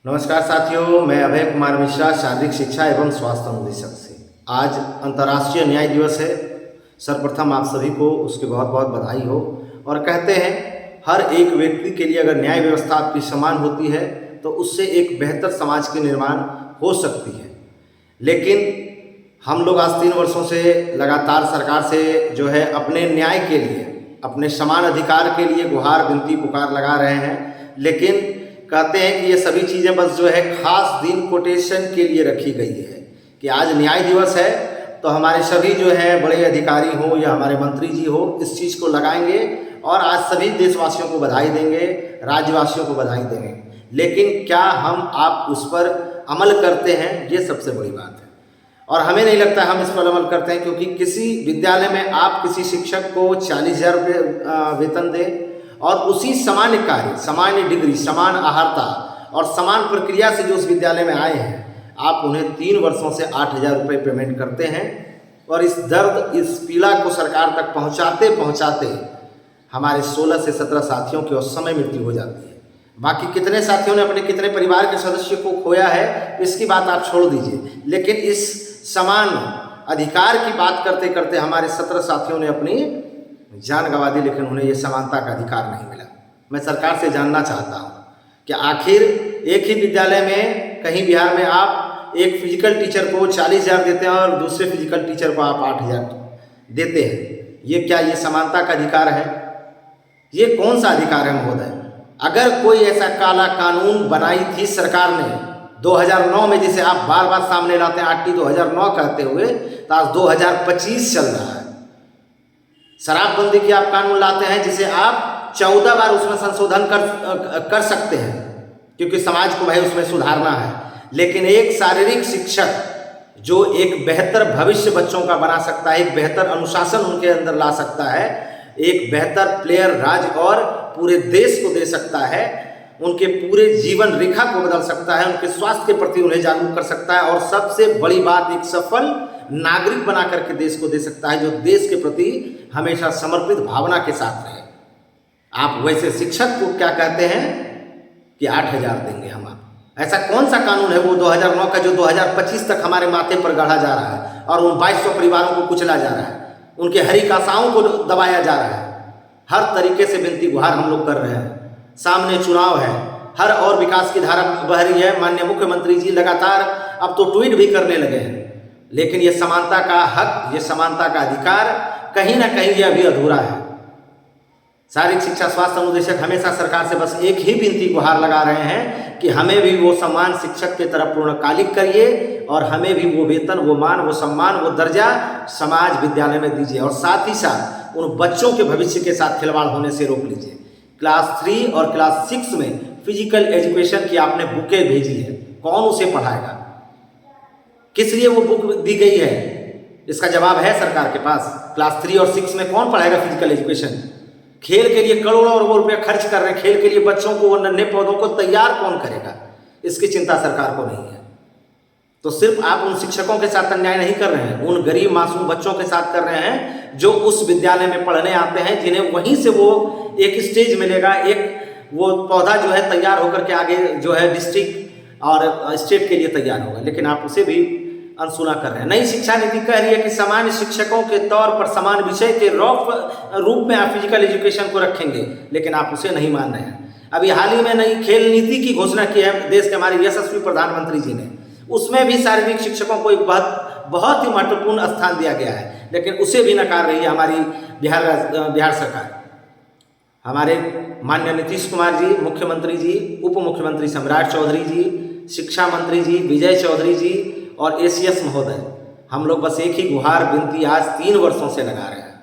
नमस्कार साथियों, मैं अभय कुमार मिश्रा, शारीरिक शिक्षा एवं स्वास्थ्य अनुदेशक से। आज अंतर्राष्ट्रीय न्याय दिवस है। सर्वप्रथम आप सभी को उसकी बहुत बहुत बधाई हो। और कहते हैं हर एक व्यक्ति के लिए अगर न्याय व्यवस्था आपकी समान होती है तो उससे एक बेहतर समाज की निर्माण हो सकती है। लेकिन हम लोग आज 3 वर्षों से लगातार सरकार से जो है अपने न्याय के लिए, अपने समान अधिकार के लिए गुहार विनती पुकार लगा रहे हैं। लेकिन कहते हैं कि ये सभी चीज़ें बस जो है खास दिन कोटेशन के लिए रखी गई है कि आज न्याय दिवस है तो हमारे सभी जो है बड़े अधिकारी हो या हमारे मंत्री जी हो इस चीज़ को लगाएंगे और आज सभी देशवासियों को बधाई देंगे, राज्यवासियों को बधाई देंगे। लेकिन क्या हम आप उस पर अमल करते हैं, ये सबसे बड़ी बात है। और हमें नहीं लगता हम इस पर अमल करते हैं, क्योंकि किसी विद्यालय में आप किसी शिक्षक को 40,000 रुपये वेतन दें और उसी सामान्य कार्य, सामान्य डिग्री, समान अहर्ता और समान प्रक्रिया से जो उस विद्यालय में आए हैं, आप उन्हें 3 वर्षों से 8,000 रुपये पेमेंट करते हैं। और इस दर्द, इस पीड़ा को सरकार तक पहुंचाते पहुंचाते हमारे 16 से 17 साथियों की उस समय मृत्यु हो जाती है। बाकी कितने साथियों ने अपने कितने परिवार के सदस्य को खोया है इसकी बात आप छोड़ दीजिए, लेकिन इस समान अधिकार की बात करते करते हमारे 17 साथियों ने अपनी जान गंवा दी, लेकिन उन्हें ये समानता का अधिकार नहीं मिला। मैं सरकार से जानना चाहता हूँ कि आखिर एक ही विद्यालय में कहीं बिहार में आप एक फिजिकल टीचर को 40,000 देते हैं और दूसरे फिजिकल टीचर को आप 8,000 देते हैं। ये क्या ये समानता का अधिकार है? ये कौन सा अधिकार है महोदय? अगर कोई ऐसा काला कानून बनाई थी सरकार ने 2009 में, जिसे आप बार बार सामने लाते हैं आटी 2009 कहते हुए, तो आज 2025 चल रहा है। शराबबंदी की आप कानून लाते हैं जिसे आप 14 बार उसमें संशोधन कर सकते हैं, क्योंकि समाज को भाई उसमें सुधारना है। लेकिन एक शारीरिक शिक्षक जो एक बेहतर भविष्य बच्चों का बना सकता है, एक बेहतर अनुशासन उनके अंदर ला सकता है, एक बेहतर प्लेयर राज्य और पूरे देश को दे सकता है, उनके पूरे जीवन रेखा को बदल सकता है, उनके स्वास्थ्य के प्रति उन्हें जागरूक कर सकता है और सबसे बड़ी बात एक सफल नागरिक बना करके देश को दे सकता है, जो देश के प्रति हमेशा समर्पित भावना के साथ रहे। आप वैसे शिक्षक को क्या कहते हैं कि 8,000 देंगे हम आप? ऐसा कौन सा कानून है वो 2009 का जो 2025 तक हमारे माथे पर गढ़ा जा रहा है और उन 2200 परिवारों को कुचला जा रहा है, उनके हरी आशाओं को दबाया जा रहा है। हर तरीके से विनती गुहार हम लोग कर रहे हैं। सामने चुनाव है, हर और विकास की धारा बह रही है। माननीय मुख्यमंत्री जी लगातार अब तो ट्वीट भी करने लगे हैं, लेकिन ये समानता का हक, ये समानता का अधिकार कहीं ना कहीं ये अभी अधूरा है। शारीरिक शिक्षा स्वास्थ्य अनुदेशक हमेशा सरकार से बस एक ही विनती गुहार लगा रहे हैं कि हमें भी वो सम्मान शिक्षक की तरफ पूर्णकालिक करिए और हमें भी वो वेतन, वो मान, वो सम्मान, वो दर्जा समाज विद्यालय में दीजिए। और साथ ही साथ उन बच्चों के भविष्य के साथ खिलवाड़ होने से रोक लीजिए। क्लास 3 और क्लास 6 में फिजिकल एजुकेशन की आपने बुकें भेजी है, कौन उसे पढ़ाएगा? किस लिए वो बुक दी गई है? इसका जवाब है सरकार के पास। क्लास 3 और 6 में कौन पढ़ाएगा फिजिकल एजुकेशन? खेल के लिए करोड़ों और वो रुपया खर्च कर रहे हैं, खेल के लिए बच्चों को, वो नन्हे पौधों को तैयार कौन करेगा? इसकी चिंता सरकार को नहीं है। तो सिर्फ आप उन शिक्षकों के साथ अन्याय नहीं कर रहे हैं, उन गरीब मासूम बच्चों के साथ कर रहे हैं जो उस विद्यालय में पढ़ने आते हैं, जिन्हें वहीं से वो एक स्टेज मिलेगा, एक वो पौधा जो है तैयार होकर के आगे जो है डिस्ट्रिक्ट और स्टेट के लिए तैयार होगा। लेकिन आप उसे भी अनसुना कर रहे हैं। नई शिक्षा नीति कह रही है कि समान शिक्षकों के तौर पर समान विषय के रूप में आप फिजिकल एजुकेशन को रखेंगे, लेकिन आप उसे नहीं मान रहे हैं। अभी हाल ही में नई खेल नीति की घोषणा की है देश के हमारे यशस्वी प्रधानमंत्री जी ने, उसमें भी शारीरिक शिक्षकों को एक बहुत ही महत्वपूर्ण स्थान दिया गया है, लेकिन उसे भी नकार रही है हमारी बिहार सरकार। हमारे माननीय नीतीश कुमार जी, मुख्यमंत्री जी, उप मुख्यमंत्री सम्राट चौधरी जी, शिक्षा मंत्री जी विजय चौधरी जी और एसीएस महोदय, हम लोग बस एक ही गुहार विनती आज 3 वर्षों से लगा रहे हैं।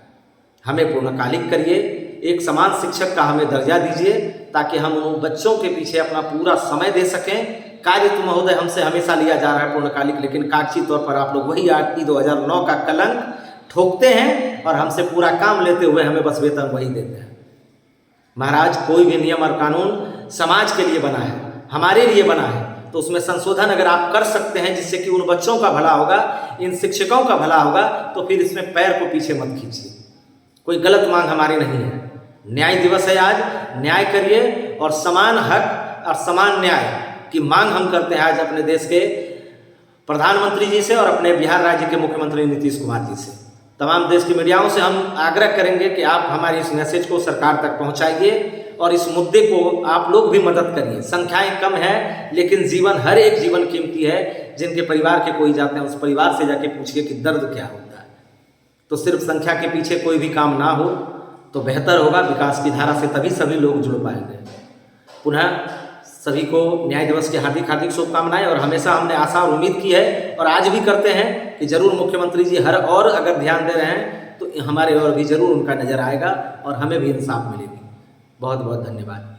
हमें पूर्णकालिक करिए, एक समान शिक्षक का हमें दर्जा दीजिए, ताकि हम उन बच्चों के पीछे अपना पूरा समय दे सकें। कार्य तो महोदय हमसे हमेशा लिया जा रहा है पूर्णकालिक, लेकिन कागजी तौर पर आप लोग वही आरटी 2009 का कलंक ठोकते हैं और हमसे पूरा काम लेते हुए हमें बस वेतन वही देते हैं। महाराज, कोई भी नियम और कानून समाज के लिए बना है, हमारे लिए बना है, तो उसमें संशोधन अगर आप कर सकते हैं जिससे कि उन बच्चों का भला होगा, इन शिक्षकों का भला होगा, तो फिर इसमें पैर को पीछे मत खींचिए। कोई गलत मांग हमारी नहीं है। न्याय दिवस है आज, न्याय करिए और समान हक और समान न्याय की मांग हम करते हैं आज अपने देश के प्रधानमंत्री जी से और अपने बिहार राज्य के मुख्यमंत्री नीतीश कुमार जी से। तमाम देश की मीडियाओं से हम आग्रह करेंगे कि आप हमारे इस मैसेज को सरकार तक पहुंचाइए और इस मुद्दे को आप लोग भी मदद करिए। संख्याएं कम है लेकिन जीवन, हर एक जीवन कीमती है। जिनके परिवार के कोई जाते हैं उस परिवार से जाके पूछिए कि दर्द क्या होता है। तो सिर्फ संख्या के पीछे कोई भी काम ना हो तो बेहतर होगा। विकास की धारा से तभी सभी लोग जुड़ पाएंगे। पुनः सभी को न्याय दिवस की हार्दिक हार्दिक शुभकामनाएं। और हमेशा हमने आशा और उम्मीद की है और आज भी करते हैं कि जरूर मुख्यमंत्री जी हर और अगर ध्यान दे रहे हैं तो हमारे और भी जरूर उनका नज़र आएगा और हमें भी इंसाफ मिलेगी। बहुत बहुत धन्यवाद।